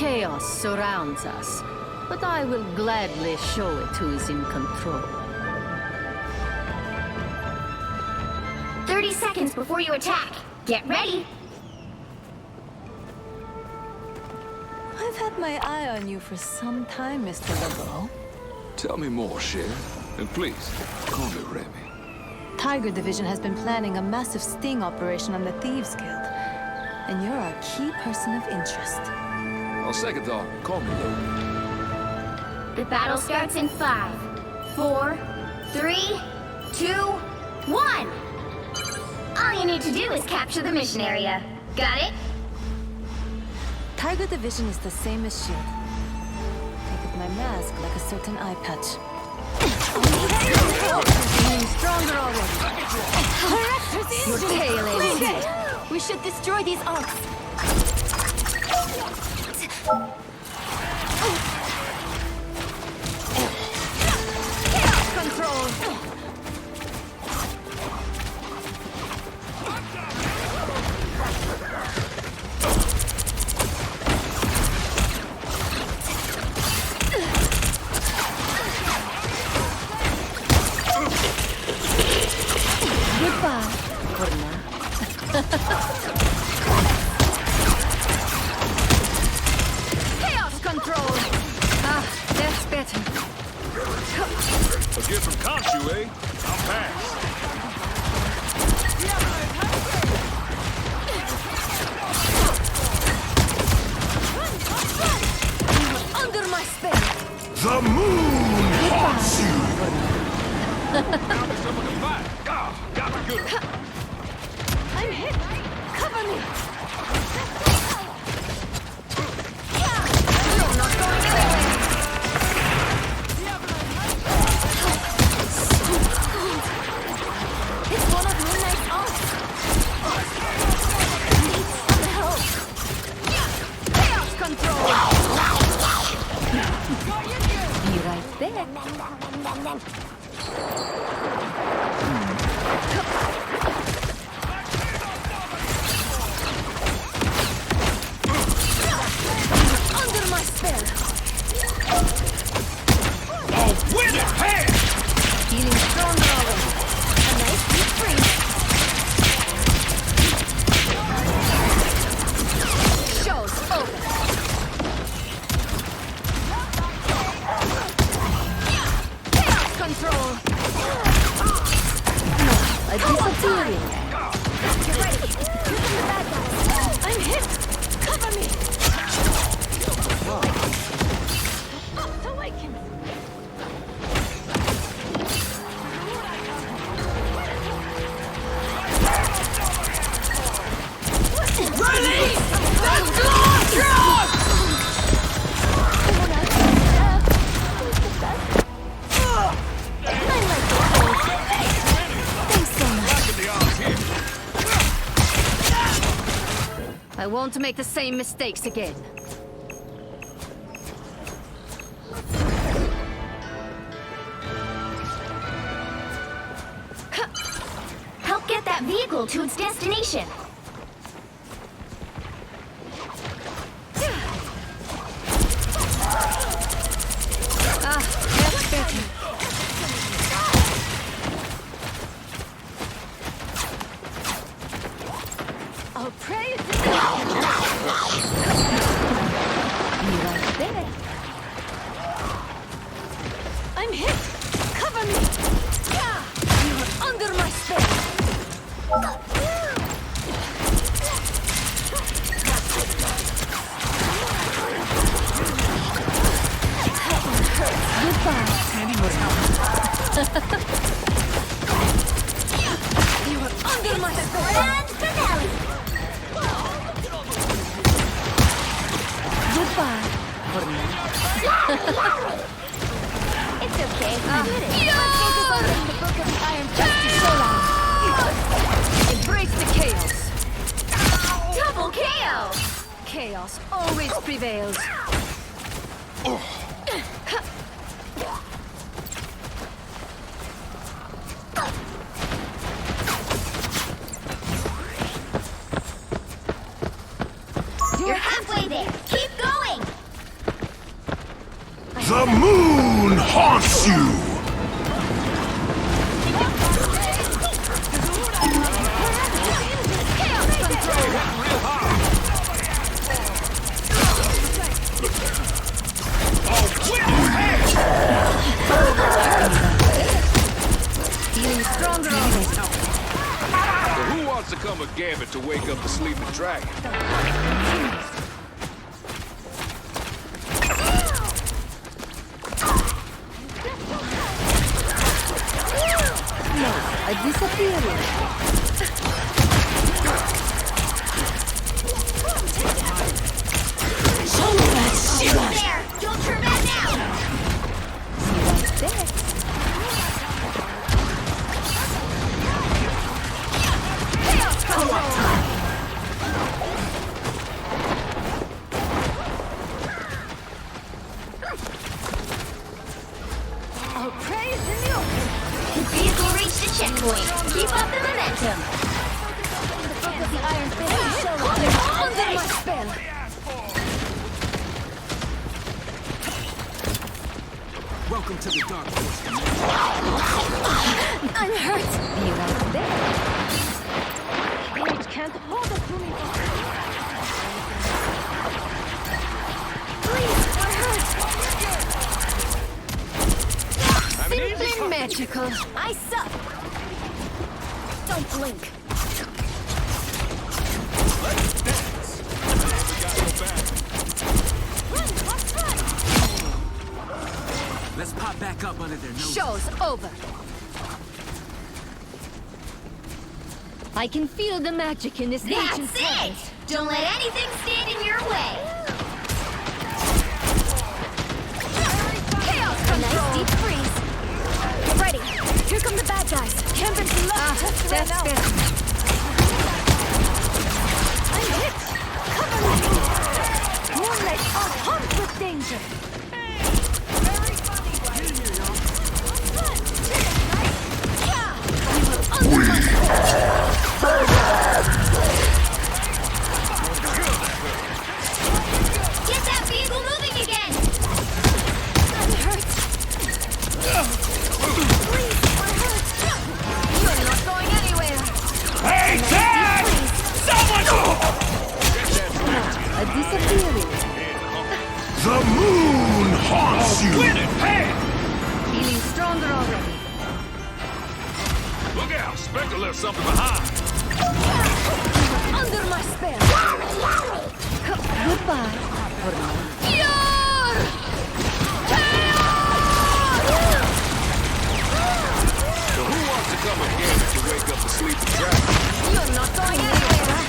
chaos surrounds us, but I will gladly show it who is in control. 30 seconds before you attack. Get ready. I've had my eye on you for some time, Mr. LeBeau. Tell me more, Cher. And please, call me Remy. Tiger Division has been planning a massive sting operation on the Thieves Guild. And you're our key person of interest. On second thought, call me Lou. The battle starts in 5, 4, 3, 2, 1. All you need to do is capture the mission area. Got it? Tiger Division is the same as S.H.I.E.L.D. Think of my mask like a certain eye patch. Feeling stronger already. Your tail is dead. We should destroy these arcs. Chaos control. Goodbye. Chaos control. Ah, that's better. A gift from Khonshu, eh? I'll pass. Under my spell. The moon haunts you! Got me good. I'm hit. Cover me. You're not going anywhere. It's one of Midnight's arcs. Chaos control. Be right there. Under my spell. With a hand! Feeling stronger already. A nice deep breath. Show's open. Chaos control. A disappearing. Get ready. Here come the bad guys. I'm hit. Cover me. Awaken. Ready! I won't make the same mistakes again. Help get that vehicle to its destination. Ah, that's better. I'll pray it. Be right there. I'm hit. Cover me. You are under my spell. Goodbye. You are under my spell. Grand finale. Goodbye. It's okay. Ah, The book of the Iron Fist is so loud. embrace the chaos. Double KO. Chaos always prevails. You're halfway there. Keep going. The moon haunts you! Feeling stronger already. So who wants to come a gambit to wake up the sleeping dragon? A disappearing. There! Don't turn back now! I'll praise in the open. The vehicle reached the checkpoint. Keep up the momentum. Book of the Iron Fist is so under my spell. Welcome to the dark force. I'm hurt. Be right there. Age can't hold us to me. Please, we're hurt. Simply magical. I suck. Don't blink. Run, what's right? Let's pop back up under their noses. Show's over. I can feel the magic in this ancient That's it! Don't let anything stand in your way. Chaos control. Nice deep freeze. Get ready. Here come the bad guys. Camping to love. That's good. I'm hit. Cover me. Moonlight are hot with danger. Get that vehicle moving again! I'm hurt. Please, we're hurt. You're not going anywhere. Hey, Dad! Someone! A disappearing. The moon haunts you! Feeling stronger already. Look out! Spectre left something behind. Under my spell. Goodbye. So who wants to come a gambit to wake up the sleeping dragon? You're not going anywhere.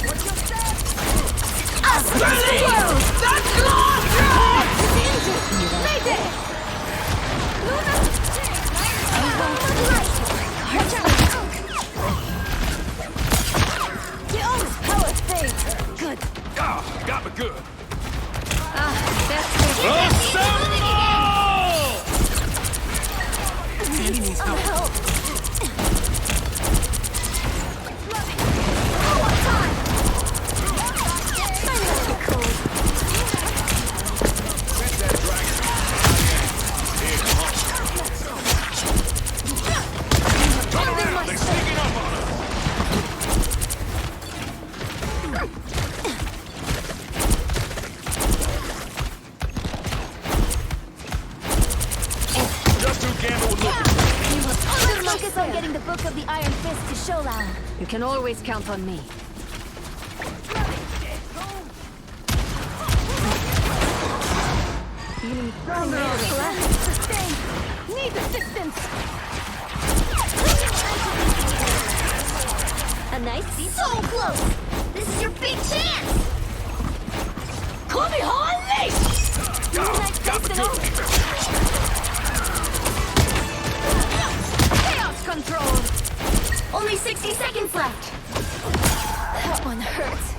What's your step? Australia! That's lost! Mayday! Luna! I want the light! The O's power fades. Good. Ah, got me good. That's it. Sandy needs help. Help. They're sneaking up on us. Just who Gambit was looking for. Let's focus on getting the Book of the Iron Fist to Showdown. You can always count on me. Feeling stronger. Sustain. Need assistance. A nice deep. So close! This is your big chance! Call me Holly! Got me good. Chaos control. Only 60 seconds left! That one hurts.